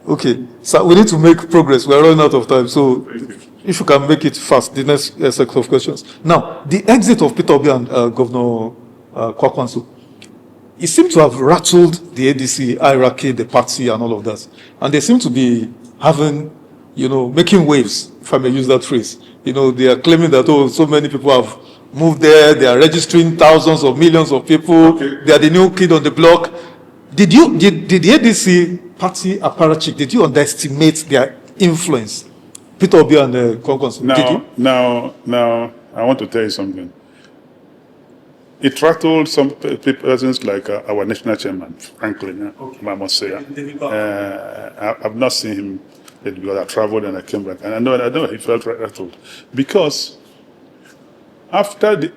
Okay, so we need to make progress. We're running out of time. So if you can make it fast, the next set of questions. Now, the exit of Peter Obi and Governor Kwankwaso, it seemed to have rattled the ADC hierarchy, the party, and all of that. And they seem to be having, making waves, if I may use that phrase. They are claiming that, so many people have moved there. They are registering thousands of millions of people. Okay. They are the new kid on the block. Did the ADC party apparatchik, did you underestimate their influence? Peter Obi and Kwankwaso, did you? Now, I want to tell you something. It rattled some persons like our national chairman, frankly, okay. I must say. I've not seen him yet because I traveled and I came back. And I know he felt rattled. Because after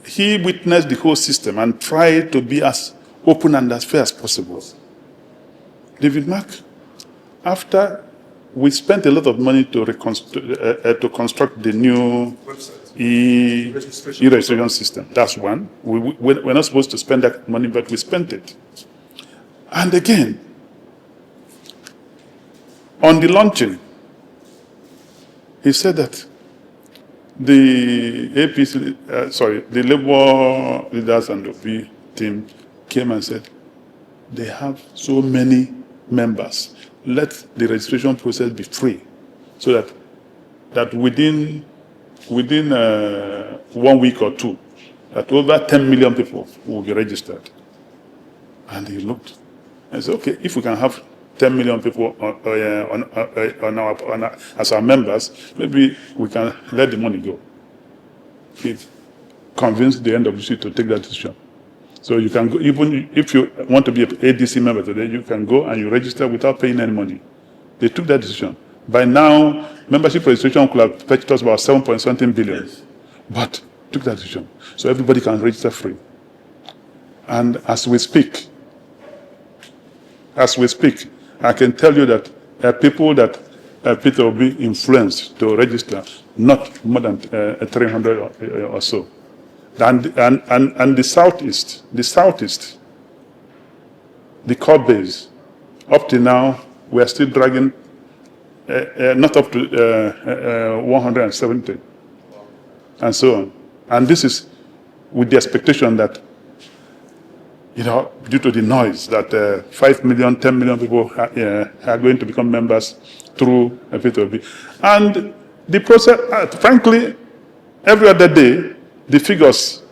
he witnessed the whole system and tried to be as open and as fair as possible. David Mark, after we spent a lot of money to construct the new e-registration system. That's one. We're not supposed to spend that money, but we spent it. And again, on the launching, he said that the the Labour leaders and the Obi team came and said, they have so many members. Let the registration process be free, so that within 1 week or two, that over 10 million people will be registered. And he looked and said, okay, if we can have 10 million people as our members, maybe we can let the money go. He convinced the NWC to take that decision. So you can go, even if you want to be an ADC member today, you can go and you register without paying any money. They took that decision. By now, membership registration could have fetched us about 7.something billion. Yes. But took that decision. So everybody can register free. And as we speak, I can tell you that people that Peter Obi influenced to register, not more than 300 or so. And the southeast, the core base, up to now, we are still dragging not up to 170, and so on. And this is with the expectation that, due to the noise, that 5 million, 10 million people are going to become members through Peter Obi. And the process, frankly, every other day, the figures,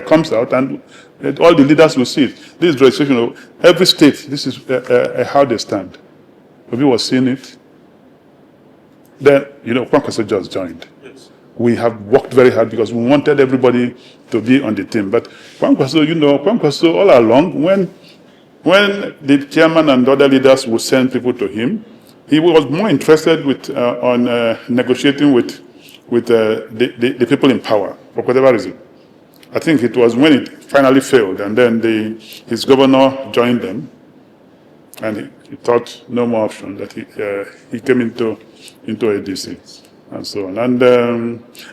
comes out, and all the leaders will see it. This is registration of every state. This is how they stand. Obi was seeing it. Then, Kwankwaso just joined. Yes. We have worked very hard because we wanted everybody to be on the team. But Kwankwaso all along, when the chairman and other leaders would send people to him, he was more interested on negotiating with the people in power, for whatever reason. I think it was when it finally failed, and then his governor joined them, and he thought no more option, that he came into ADC, and so on. And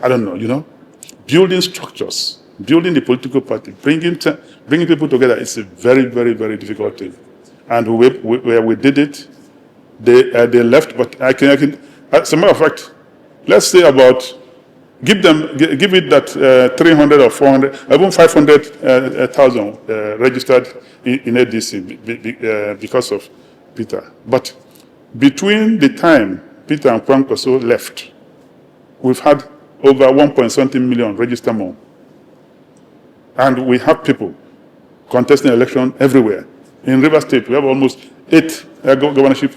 I don't know, building structures, building the political party, bringing people together, it's a very, very, very difficult thing. And we did it. They left, but I can, as a matter of fact, let's say about, give it that 300 or 400, even 500,000 registered in ADC because of Peter. But between the time Peter and Kwankwaso left, we've had over 1.something million register more. And we have people contesting election everywhere. In River State, we have almost 8 governorship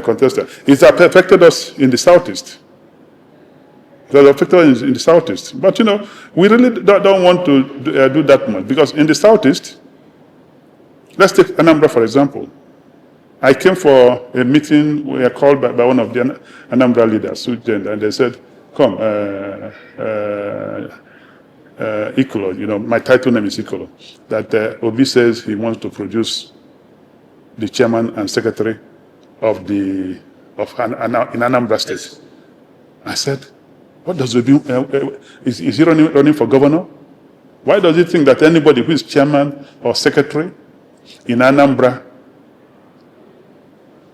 contestants. It's affected us in the southeast. They're affected in the southeast. But, we really don't want to do that much, because in the southeast, let's take Anambra, for example. I came for a meeting, we were called by one of the Anambra leaders, and they said, come, Ikolo, my title name is Ikolo, that Obi says he wants to produce the chairman and secretary in Anambra State. I said, what does Obi, is he running for governor? Why does he think that anybody who is chairman or secretary in Anambra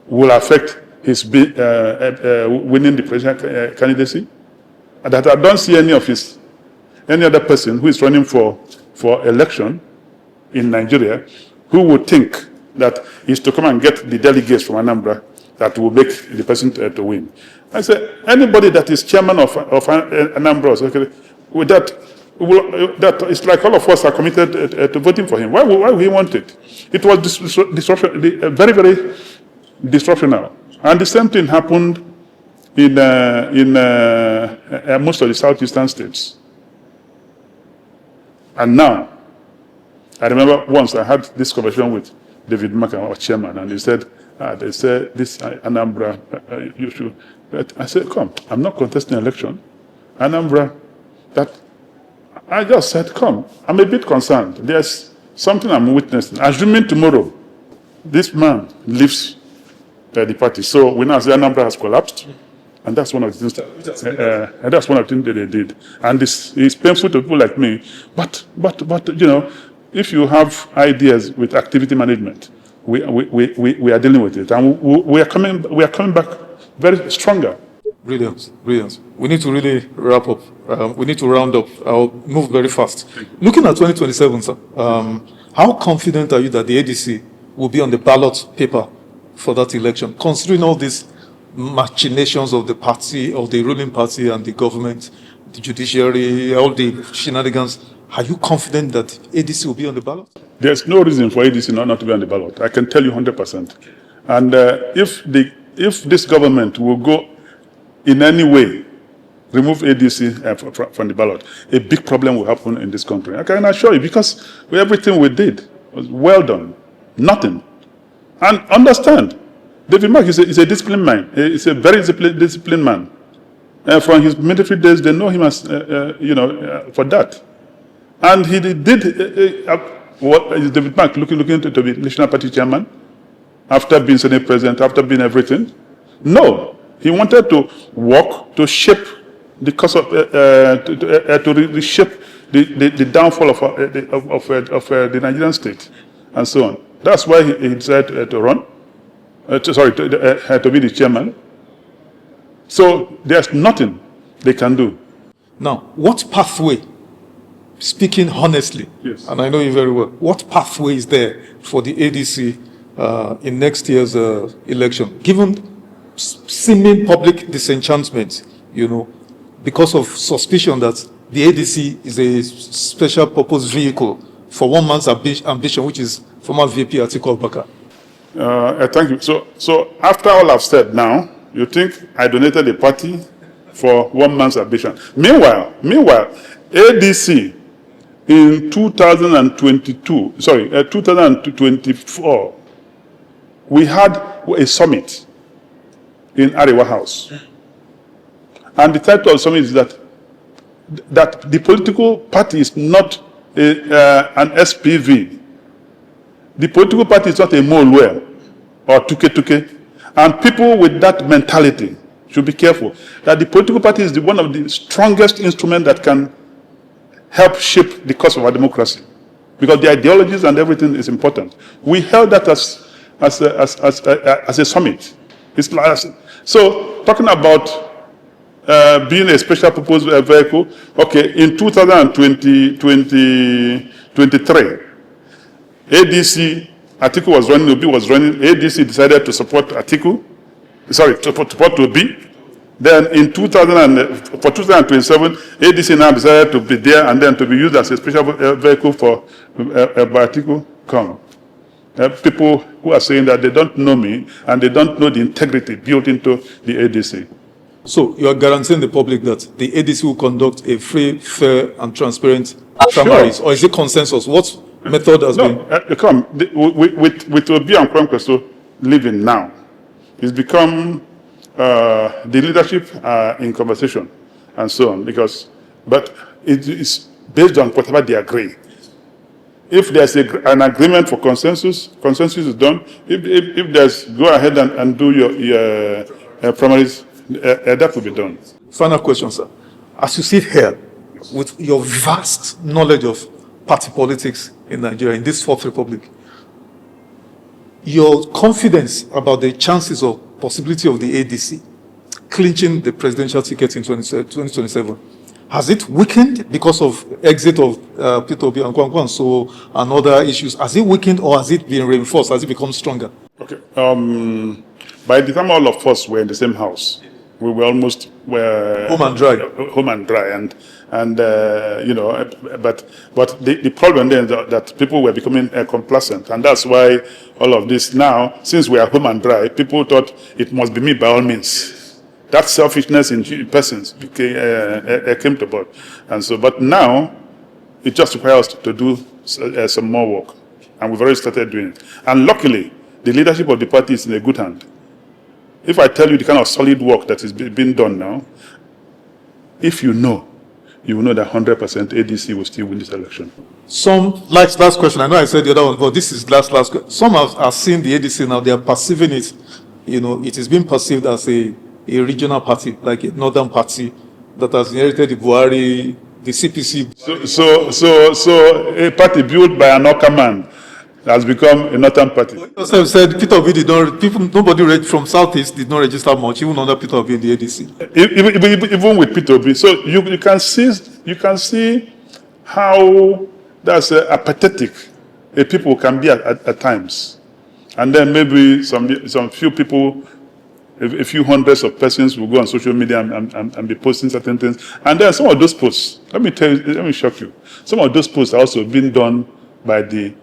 will affect his winning the presidential candidacy. And that I don't see any other person who is running for election in Nigeria who would think that is to come and get the delegates from Anambra that will make the person to win. I say anybody that is chairman of Anambra, okay, with that it's like all of us are committed to voting for him. Why would he want it? It was very, very disruptional. And the same thing happened in most of the southeastern states. And now, I remember once I had this conversation with David Maka, our chairman, and he said, they said, this Anambra, you should. I said, come, I'm not contesting election. Anambra, that I just said, come, I'm a bit concerned. There's something I'm witnessing. Assuming tomorrow, this man leaves the party. So we now say Anambra has collapsed. And that's one of the things that they did. And it's painful to people like me. But you know, if you have ideas with activity management, we are dealing with it, and we are coming back very stronger. Brilliant. We need to really wrap up. We need to round up. I'll move very fast. Looking at 2027, sir, how confident are you that the ADC will be on the ballot paper for that election, considering all these machinations of the party, of the ruling party and the government, the judiciary, all the shenanigans? Are you confident that ADC will be on the ballot? There's no reason for ADC not to be on the ballot. I can tell you 100%. And if this government will go in any way remove ADC from the ballot, a big problem will happen in this country. I can assure you, because everything we did was well done. Nothing. And understand, David Mark is a disciplined man. He's a very disciplined man. From his military days, they know him as, for that. And he did what is David Mark looking to be National Party Chairman after being Senate President, after being everything? No. He wanted to work to shape the course of, to reshape the downfall of the Nigerian state and so on. That's why he decided to run. To be the chairman. So there's nothing they can do. Now, what pathway, speaking honestly, yes, and I know you very well, what pathway is there for the ADC in next year's election, given seeming public disenchantment, because of suspicion that the ADC is a special purpose vehicle for one man's ambition, which is former VP Atiku? Thank you. So after all I've said now, you think I donated the party for one man's ambition. Meanwhile, ADC in 2024, we had a summit in Arewa House. And the title of the summit is that the political party is not an SPV. The political party is not a Molwell or Tuke. And people with that mentality should be careful that the political party is one of the strongest instruments that can help shape the course of our democracy, because the ideologies and everything is important. We held that as a summit. So talking about being a special purpose vehicle, okay, in 2023, ADC, Atiku was running, Obi was running, ADC decided to support Atiku, to support Obi. Then in for 2027, ADC now decided to be there and then to be used as a special vehicle for Atiku come. People who are saying that they don't know me and they don't know the integrity built into the ADC. So you are guaranteeing the public that the ADC will conduct a free, fair, and transparent primaries, sure, or is it consensus? What method has been? With Obi and Kwankwaso living now, it's become the leadership in conversation and so on, but it is based on whatever they agree. If there's an agreement for consensus is done. If there's go ahead and do your primaries, that will be done. Final question, sir. As you sit here with your vast knowledge of party politics in Nigeria, in this Fourth Republic, your confidence about the chances of possibility of the ADC clinching the presidential ticket in 2027, has it weakened because of exit of Peter Obi Kwankwaso and other issues? Has it weakened or has it been reinforced? Has it become stronger? Okay. By the time all of us were in the same house, we were almost home and dry, and you know, but the problem then is that people were becoming complacent, and that's why all of this now, since we are home and dry, people thought it must be me by all means. That selfishness in persons came to board, and so. But now, it just requires us to do some more work, and we've already started doing it. And luckily, the leadership of the party is in a good hand. If I tell you the kind of solid work that is being done now, if you know that 100% ADC will still win this election. Some, like last question, I know I said the other one, but this is last question. Some are seeing the ADC now, they are perceiving it, you know, it is being perceived as a regional party, like a northern party that has inherited the Buhari, the CPC. So a party built by an Oka man has become a northern party. You yourself said Peter Obi did not, nobody from Southeast did not register much, even under Peter Obi in the ADC. Even with Peter Obi. So you can see how that's apathetic a people can be at times. And then maybe some few people, a few hundreds of persons will go on social media and be posting certain things. And then some of those posts, let me shock you. Some of those posts are also being done by the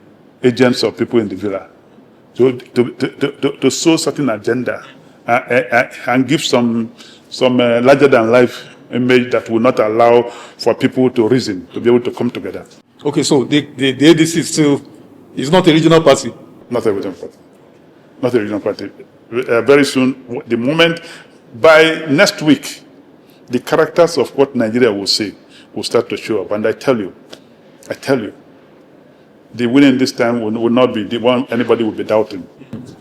agents of people in the villa to sow certain agenda and give some larger than life image that will not allow for people to reason, to be able to come together. Okay, so the ADC is not a regional party? Not a regional party. Not a regional party. Very soon, the moment, by next week, the characters of what Nigeria will say will start to show up. And I tell you, the winning this time will not be the one anybody will be doubting.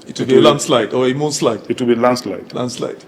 It will be a landslide or a moonslide. It will be landslide. Landslide.